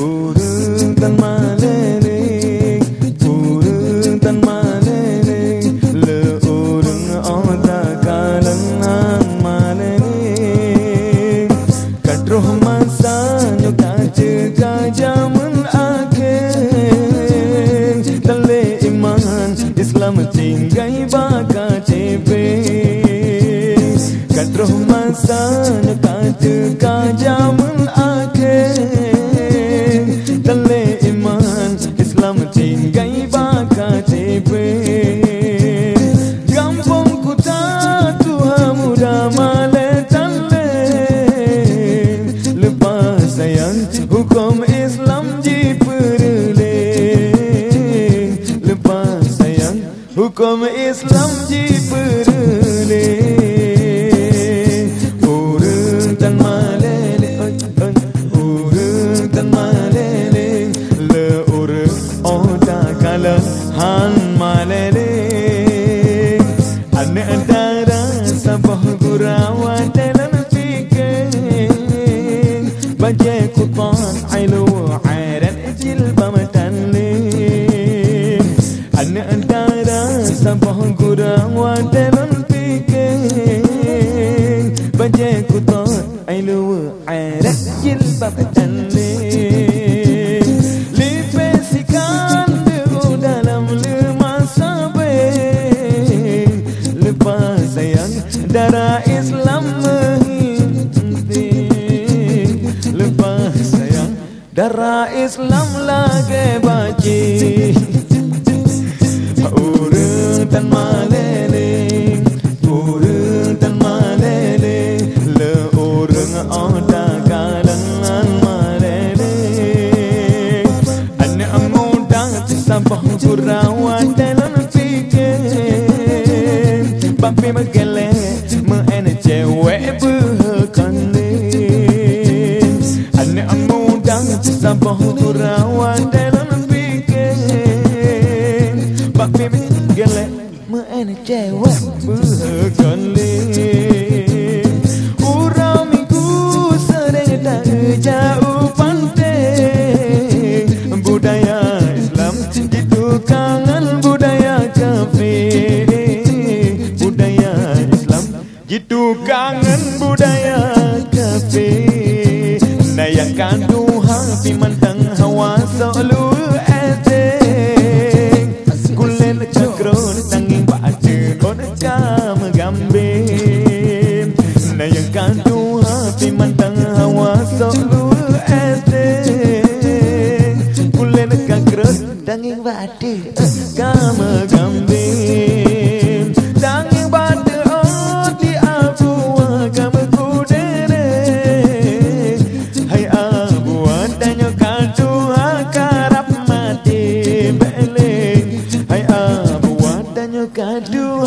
urung tan malele urung tan malele le urung oda kalangan malele kadroh masa nyuka jaga zaman akhir tale iman Islam tinggai baka cepe kadroh masa nyuka jaga zaman akhir tale iman Islam tinggai baka cepe kampung kuta Tuhan muda male tale lepas sayang hukum Islam diperle lepas sayang hukum Islam diperle urung tan malele urung tan malele le urung oda kalahan malele ane antara sabah gurawa dalam fikir baca Quran ilu airat jilbab tanlim ane antara sabah gurawa dalam fikir baca Quran ilu airat jilbab tanlim lipesikan dalam lemah sabeh lepas sayang darah Islam menghintih lepas sayang darah Islam lagi baci urung tan malele urung tan malele le urung oda kalangan malele ane amuda sabah gurawan dalam fikir bapi megele me cewek berkandil ane amuda sabah gurawan dalam fikir bapi megele me cewek berkandil urang minggu sering tak jauh pantai budaya Islam itu kangen budaya kafir budaya Islam itu kangen budaya kafir nayakan Tuhan pimantang hawa solu ete kulen cakron tanging baca onka megambir nayakan Tuhan pimantang hawa solu ete kulen cakron tanging baca kama gambir tanging baca oh di abu agama kudere hai abu adanya kadu akarap mati bele hai abu adanya kadu